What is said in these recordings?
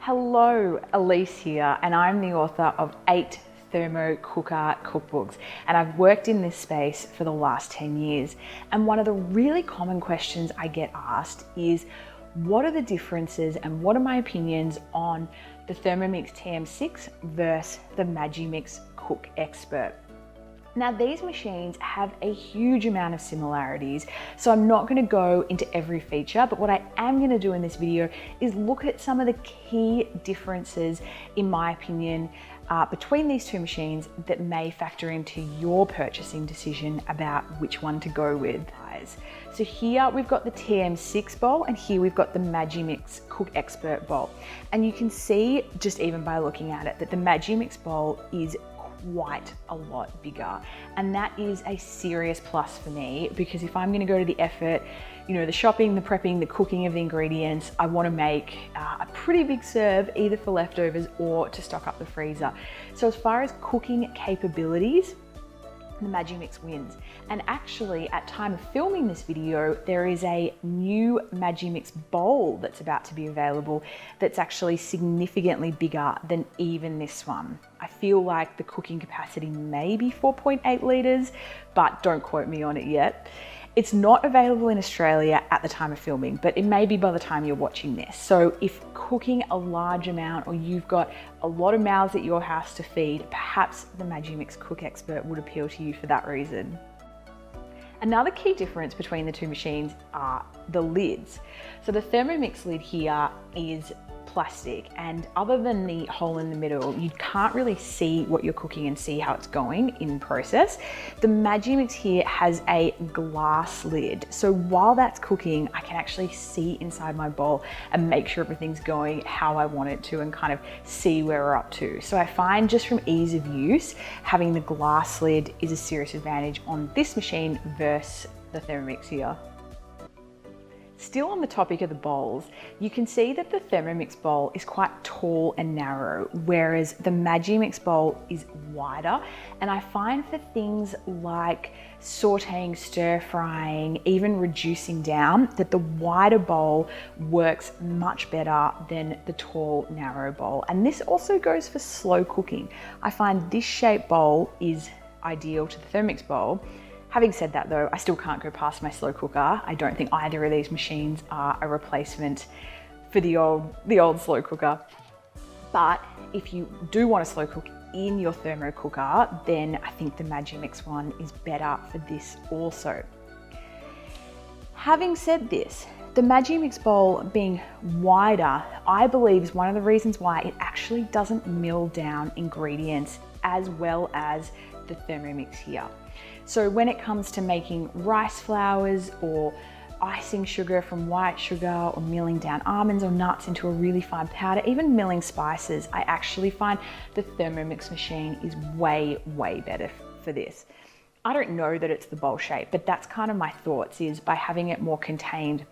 Hello, Elise here, and I'm the author of 8 thermo cooker cookbooks, and I've worked in this space for the last 10 years. And one of the really common questions I get asked is, what are the differences and what are my opinions on the Thermomix TM6 versus the Magimix Cook Expert? Now, these machines have a huge amount of similarities, so I'm not going to go into every feature, but what I am going to do in this video is look at some of the key differences, in my opinion, between these two machines that may factor into your purchasing decision about which one to go with. So here we've got the TM6 bowl, and here we've got the Magimix Cook Expert bowl. And you can see, just even by looking at it, that the Magimix bowl is quite a lot bigger, and that is a serious plus for me, because if I'm going to go to the effort, the shopping, the prepping, the cooking of the ingredients, I want to make a pretty big serve, either for leftovers or to stock up the freezer. So as far as cooking capabilities, the Magimix wins. And actually, at time of filming this video, there is a new Magimix bowl that's about to be available that's actually significantly bigger than even this one. I feel like the cooking capacity may be 4.8 litres, but don't quote me on it yet. It's not available in Australia at the time of filming, but it may be by the time you're watching this. So if cooking a large amount, or you've got a lot of mouths at your house to feed, perhaps the Magimix Cook Expert would appeal to you for that reason. Another key difference between the two machines are the lids. So the Thermomix lid here is plastic, and other than the hole in the middle, you can't really see what you're cooking and see how it's going in process. The Magimix here has a glass lid, so while that's cooking, I can actually see inside my bowl and make sure everything's going how I want it to, and kind of see where we're up to. So I find, just from ease of use, having the glass lid is a serious advantage on this machine versus the Thermomix here. Still on the topic of the bowls, you can see that the Thermomix bowl is quite tall and narrow, whereas the Magimix bowl is wider. And I find for things like sauteing, stir frying, even reducing down, that the wider bowl works much better than the tall, narrow bowl. And this also goes for slow cooking. I find this shaped bowl is ideal to the Thermomix bowl. Having said that though, I still can't go past my slow cooker. I don't think either of these machines are a replacement for the old slow cooker. But if you do want to slow cook in your thermo cooker, then I think the Magimix one is better for this also. Having said this, the Magimix bowl being wider, I believe, is one of the reasons why it actually doesn't mill down ingredients as well as the Thermomix here. So when it comes to making rice flours, or icing sugar from white sugar, or milling down almonds or nuts into a really fine powder, even milling spices, I actually find the Thermomix machine is way, way better for this. I don't know that it's the bowl shape, but that's kind of my thoughts, is by having it more contained,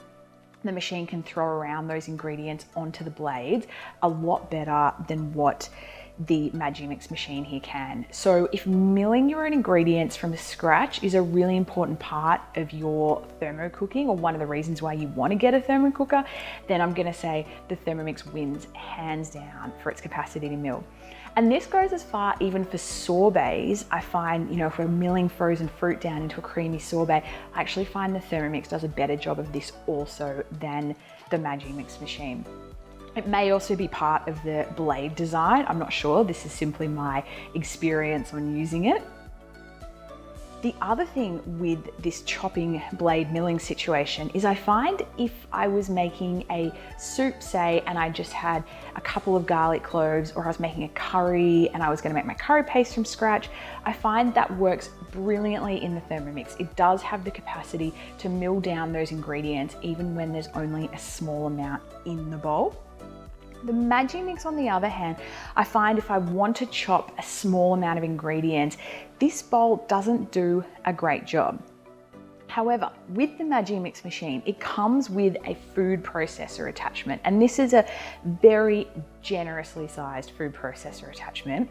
the machine can throw around those ingredients onto the blades a lot better than what the Magimix machine here can. So if milling your own ingredients from scratch is a really important part of your thermo cooking, or one of the reasons why you want to get a thermo cooker, then I'm going to say the Thermomix wins hands down for its capacity to mill. And this goes as far even for sorbets. I find, if we're milling frozen fruit down into a creamy sorbet, I actually find the Thermomix does a better job of this also than the Magimix machine. It may also be part of the blade design. I'm not sure. This is simply my experience on using it. The other thing with this chopping blade milling situation is, I find if I was making a soup, say, and I just had a couple of garlic cloves, or I was making a curry and I was going to make my curry paste from scratch, I find that works brilliantly in the Thermomix. It does have the capacity to mill down those ingredients even when there's only a small amount in the bowl. The Magimix, on the other hand, I find if I want to chop a small amount of ingredients, this bowl doesn't do a great job. However, with the Magimix machine, it comes with a food processor attachment, and this is a very generously sized food processor attachment.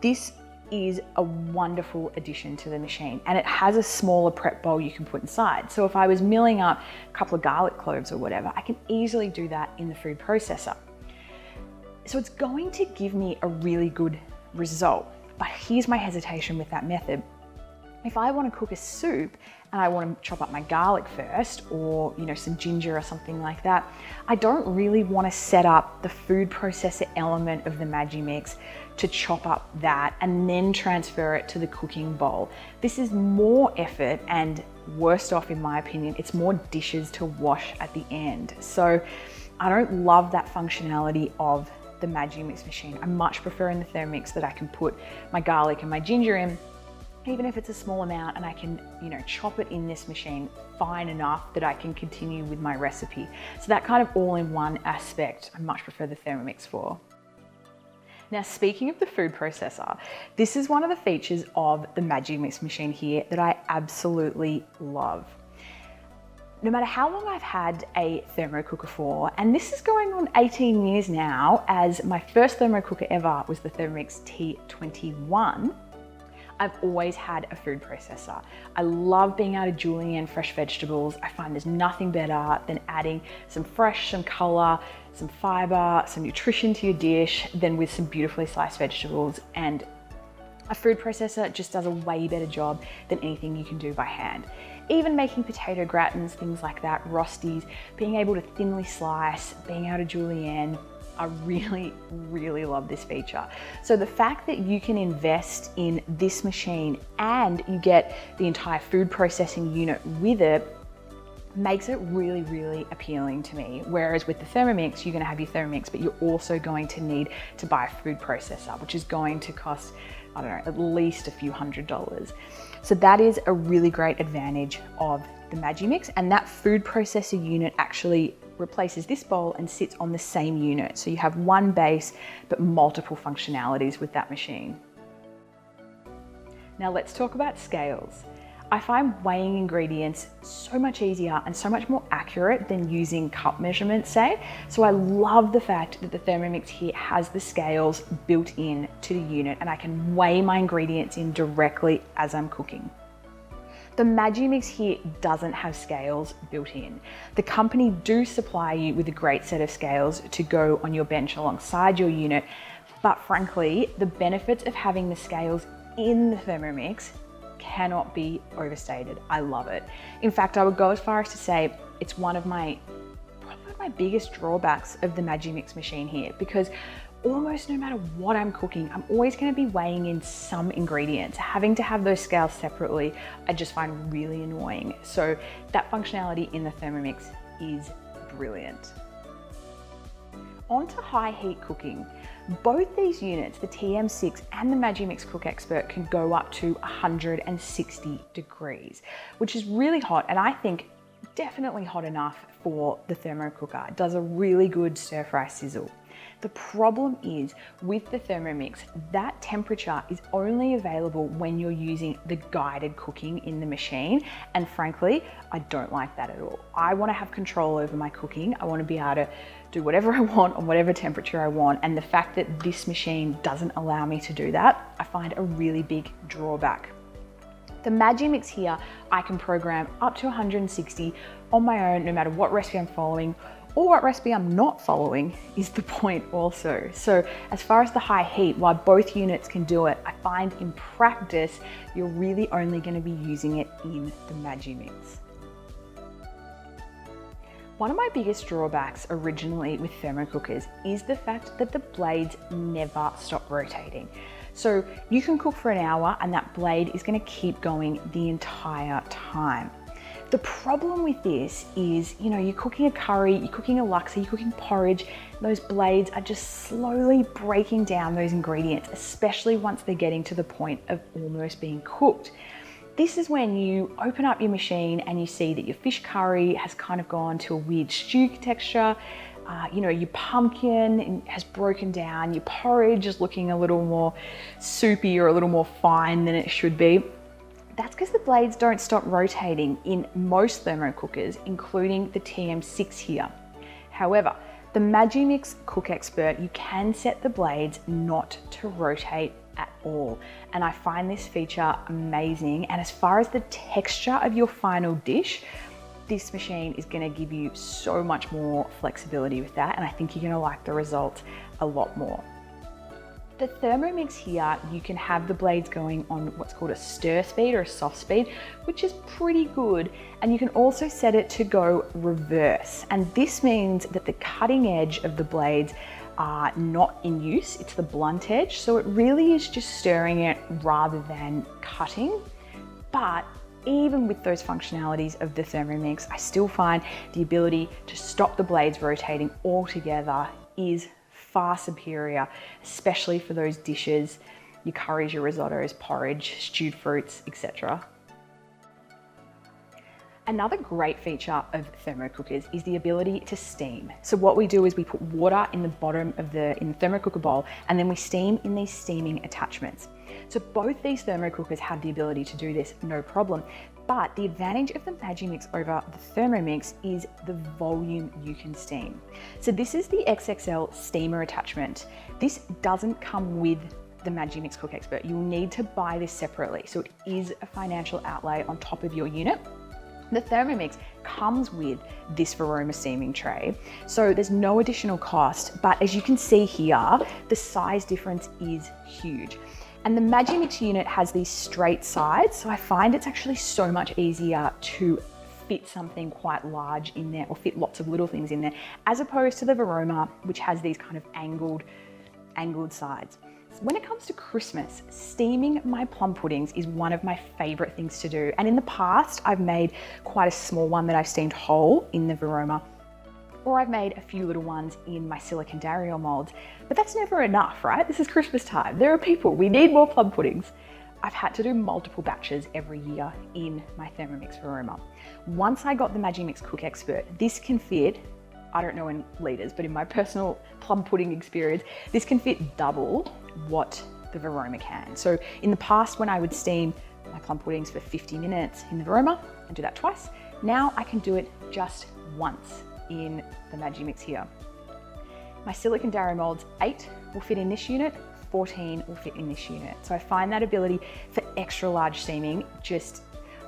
This is a wonderful addition to the machine, and it has a smaller prep bowl you can put inside. So if I was milling up a couple of garlic cloves or whatever, I can easily do that in the food processor. So it's going to give me a really good result. But here's my hesitation with that method. If I want to cook a soup and I want to chop up my garlic first, or some ginger or something like that, I don't really want to set up the food processor element of the Magimix to chop up that and then transfer it to the cooking bowl. This is more effort, and worst off, in my opinion, it's more dishes to wash at the end. So I don't love that functionality of the Magimix machine. I much prefer in the Thermomix that I can put my garlic and my ginger in, even if it's a small amount, and I can, chop it in this machine fine enough that I can continue with my recipe. So that kind of all-in-one aspect, I much prefer the Thermomix for. Now, speaking of the food processor, this is one of the features of the Magimix machine here that I absolutely love. No matter how long I've had a thermo cooker for, and this is going on 18 years now, as my first thermo cooker ever was the Thermomix T21, I've always had a food processor. I love being able to julienne fresh vegetables. I find there's nothing better than adding some fresh, some color, some fiber, some nutrition to your dish than with some beautifully sliced vegetables. And a food processor just does a way better job than anything you can do by hand. Even making potato gratins, things like that, rosties, being able to thinly slice, being able to julienne, I really, really love this feature. So the fact that you can invest in this machine and you get the entire food processing unit with it makes it really, really appealing to me. Whereas with the Thermomix, you're gonna have your Thermomix, but you're also going to need to buy a food processor, which is going to cost, I don't know, at least a few $100s. So that is a really great advantage of the Magimix, and that food processor unit actually replaces this bowl and sits on the same unit. So you have one base, but multiple functionalities with that machine. Now let's talk about scales. I find weighing ingredients so much easier and so much more accurate than using cup measurements, say. So I love the fact that the Thermomix here has the scales built in to the unit, and I can weigh my ingredients in directly as I'm cooking. The Magimix here doesn't have scales built in. The company do supply you with a great set of scales to go on your bench alongside your unit, but frankly, the benefits of having the scales in the Thermomix cannot be overstated. I love it. In fact, I would go as far as to say it's probably one of my biggest drawbacks of the Magimix machine here, because almost no matter what I'm cooking, I'm always going to be weighing in some ingredients. Having to have those scales separately, I just find really annoying. So that functionality in the Thermomix is brilliant. On to high heat cooking. Both these units, the TM6 and the Magimix Cook Expert, can go up to 160 degrees, which is really hot, and I think definitely hot enough for the thermo cooker. It does a really good stir fry sizzle. The problem is with the Thermomix, that temperature is only available when you're using the guided cooking in the machine. And frankly, I don't like that at all. I want to have control over my cooking. I want to be able to do whatever I want on whatever temperature I want. And the fact that this machine doesn't allow me to do that, I find a really big drawback. The Magimix here, I can program up to 160 on my own, no matter what recipe I'm following or what recipe I'm not following is the point also. So as far as the high heat, while both units can do it, I find in practice, you're really only going to be using it in the Magimix. One of my biggest drawbacks originally with thermo cookers is the fact that the blades never stop rotating. So you can cook for an hour and that blade is going to keep going the entire time. The problem with this is, you're cooking a curry, you're cooking a laksa, you're cooking porridge, those blades are just slowly breaking down those ingredients, especially once they're getting to the point of almost being cooked. This is when you open up your machine and you see that your fish curry has kind of gone to a weird stew texture. Your pumpkin has broken down, your porridge is looking a little more soupy or a little more fine than it should be. That's because the blades don't stop rotating in most thermo cookers, including the TM6 here. However, the Magimix Cook Expert, you can set the blades not to rotate at all. And I find this feature amazing. And as far as the texture of your final dish, this machine is gonna give you so much more flexibility with that, and I think you're gonna like the result a lot more. The Thermomix here, you can have the blades going on what's called a stir speed or a soft speed, which is pretty good. And you can also set it to go reverse. And this means that the cutting edge of the blades are not in use, it's the blunt edge. So it really is just stirring it rather than cutting. But even with those functionalities of the Thermomix, I still find the ability to stop the blades rotating altogether is far superior, especially for those dishes, your curries, your risottos, porridge, stewed fruits, etc. Another great feature of thermo cookers is the ability to steam. So what we do is we put water in the bottom of the thermo cooker bowl, and then we steam in these steaming attachments. So both these thermo cookers have the ability to do this, no problem. But the advantage of the Magimix over the Thermomix is the volume you can steam. So this is the XXL steamer attachment. This doesn't come with the Magimix Cook Expert. You'll need to buy this separately. So it is a financial outlay on top of your unit. The Thermomix comes with this Varoma steaming tray, so there's no additional cost, but as you can see here, the size difference is huge. And the Magimix unit has these straight sides, so I find it's actually so much easier to fit something quite large in there, or fit lots of little things in there, as opposed to the Varoma, which has these kind of angled sides. When it comes to Christmas, steaming my plum puddings is one of my favorite things to do. And in the past, I've made quite a small one that I've steamed whole in the Varoma, or I've made a few little ones in my silicone Dario molds, but that's never enough, right? This is Christmas time. There are people, we need more plum puddings. I've had to do multiple batches every year in my Thermomix Varoma. Once I got the Magimix Cook Expert, this can fit, I don't know in liters, but in my personal plum pudding experience, this can fit double what the Varoma can. So in the past, when I would steam my plum puddings for 50 minutes in the Varoma and do that twice, now I can do it just once in the Magimix here. My silicone Dario molds, 8 will fit in this unit, 14 will fit in this unit. So I find that ability for extra large steaming just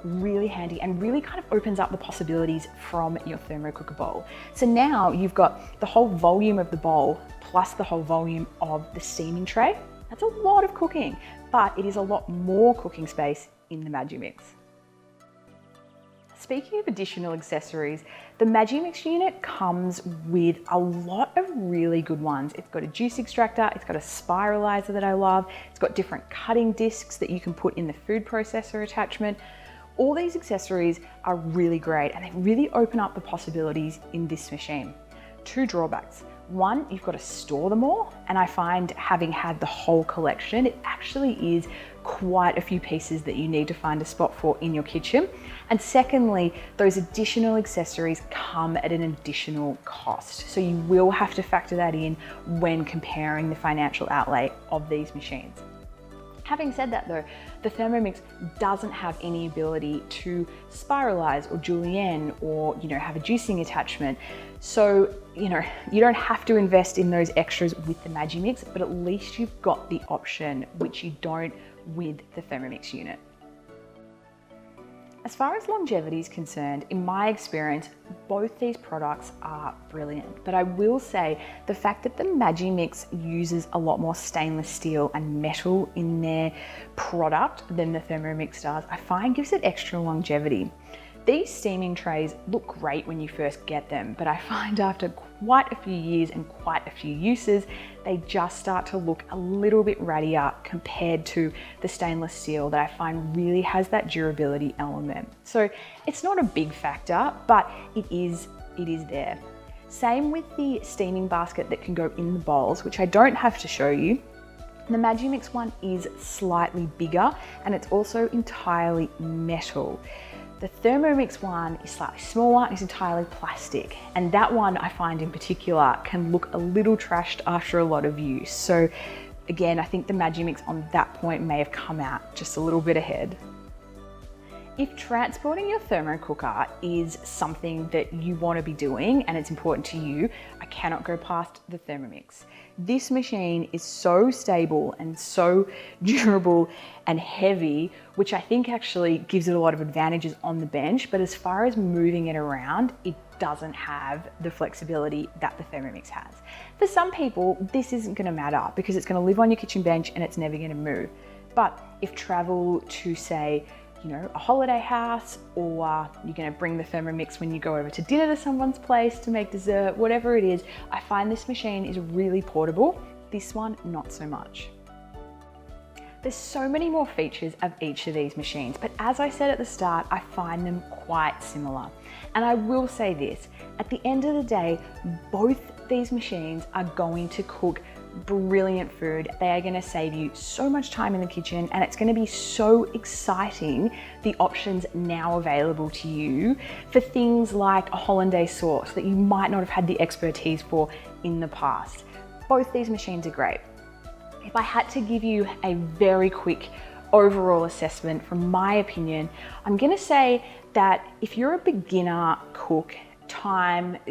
really handy and really kind of opens up the possibilities from your thermo cooker bowl. So now you've got the whole volume of the bowl plus the whole volume of the steaming tray. That's a lot of cooking, but it is a lot more cooking space in the Magimix. Speaking of additional accessories, the Magimix unit comes with a lot of really good ones. It's got a juice extractor, it's got a spiralizer that I love, it's got different cutting discs that you can put in the food processor attachment. All these accessories are really great and they really open up the possibilities in this machine. 2 drawbacks. One, you've got to store them all, and I find having had the whole collection, it actually is quite a few pieces that you need to find a spot for in your kitchen. And secondly, those additional accessories come at an additional cost. So you will have to factor that in when comparing the financial outlay of these machines. Having said that though, the Thermomix doesn't have any ability to spiralize or julienne or, have a juicing attachment. So, you don't have to invest in those extras with the Magimix, but at least you've got the option, which you don't with the Thermomix unit. As far as longevity is concerned, in my experience, both these products are brilliant. But I will say the fact that the Magimix uses a lot more stainless steel and metal in their product than the Thermomix does, I find gives it extra longevity. These steaming trays look great when you first get them, but I find after quite a few years and quite a few uses, they just start to look a little bit rattier compared to the stainless steel that I find really has that durability element. So it's not a big factor, but it is there. Same with the steaming basket that can go in the bowls, which I don't have to show you. The Magimix one is slightly bigger and it's also entirely metal. The Thermomix one is slightly smaller and is entirely plastic. And that one I find in particular can look a little trashed after a lot of use. So again, I think the Magimix on that point may have come out just a little bit ahead. If transporting your thermo cooker is something that you want to be doing and it's important to you, I cannot go past the Thermomix. This machine is so stable and so durable and heavy, which I think actually gives it a lot of advantages on the bench, but as far as moving it around, it doesn't have the flexibility that the Thermomix has. For some people, this isn't going to matter because it's going to live on your kitchen bench and it's never going to move. But if travel to, say, a holiday house, or you're going to bring the Thermomix when you go over to dinner to someone's place to make dessert, whatever it is, I find this machine is really portable. This one, not so much. There's so many more features of each of these machines, but as I said at the start, I find them quite similar. And I will say this, at the end of the day, both these machines are going to cook brilliant food. They are going to save you so much time in the kitchen, and it's going to be so exciting, the options now available to you for things like a hollandaise sauce that you might not have had the expertise for in the past. Both these machines are great. If I had to give you a very quick overall assessment from my opinion, I'm going to say that if you're a beginner cook,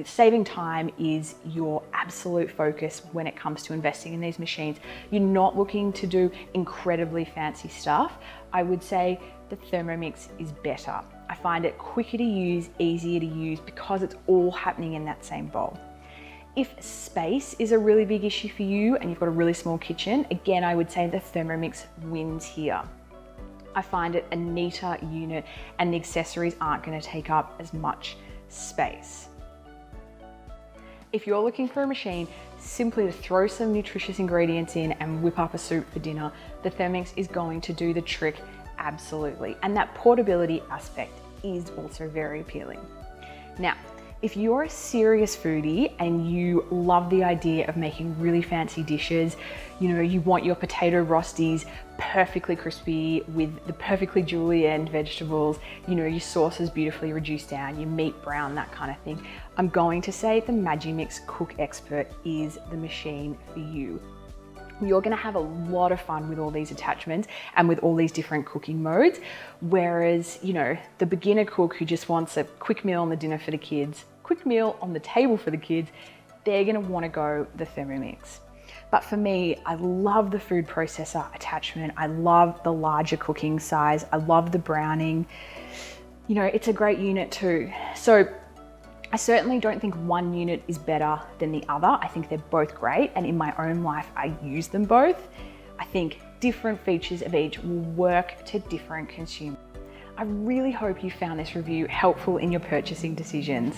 saving time is your absolute focus when it comes to investing in these machines. You're not looking to do incredibly fancy stuff. I would say the Thermomix is better. I find it quicker to use, easier to use because it's all happening in that same bowl. If space is a really big issue for you and you've got a really small kitchen, again, I would say the Thermomix wins here. I find it a neater unit and the accessories aren't going to take up as much space. If you're looking for a machine simply to throw some nutritious ingredients in and whip up a soup for dinner, the Thermomix is going to do the trick absolutely. And that portability aspect is also very appealing. Now, if you're a serious foodie and you love the idea of making really fancy dishes, you want your potato rosties perfectly crispy with the perfectly julienned vegetables, your sauces beautifully reduced down, your meat brown, that kind of thing, I'm going to say the Magimix Cook Expert is the machine for you. You're going to have a lot of fun with all these attachments and with all these different cooking modes. Whereas, the beginner cook who just wants a quick meal on the dinner for the kids, quick meal on the table for the kids, they're going to want to go the Thermomix. But for me, I love the food processor attachment. I love the larger cooking size. I love the browning. It's a great unit too. So I certainly don't think one unit is better than the other. I think they're both great, and in my own life, I use them both. I think different features of each will work to different consumers. I really hope you found this review helpful in your purchasing decisions.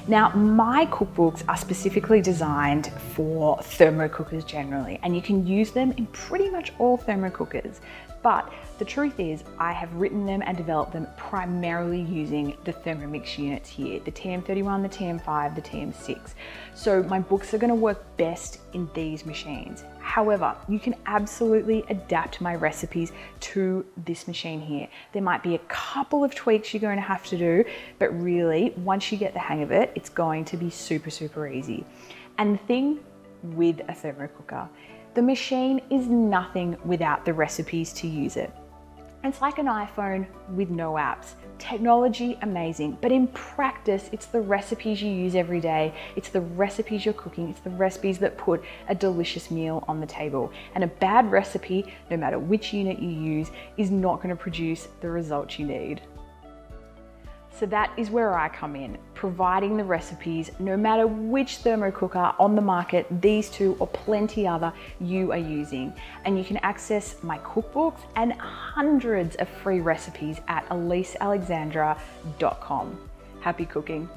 Now, my cookbooks are specifically designed for thermo cookers generally, and you can use them in pretty much all thermo cookers. But the truth is, I have written them and developed them primarily using the Thermomix units here, the TM31, the TM5, the TM6. So my books are going to work best in these machines. However, you can absolutely adapt my recipes to this machine here. There might be a couple of tweaks you're going to have to do, but really, once you get the hang of it, it's going to be super, super easy. And the thing with a thermo cooker, the machine is nothing without the recipes to use it. It's like an iPhone with no apps. Technology, amazing, but in practice, it's the recipes you use every day. It's the recipes you're cooking. It's the recipes that put a delicious meal on the table. And a bad recipe, no matter which unit you use, is not going to produce the results you need. So that is where I come in, providing the recipes, no matter which thermo cooker on the market, these two or plenty other you are using. And you can access my cookbooks and hundreds of free recipes at elisealexandra.com. Happy cooking.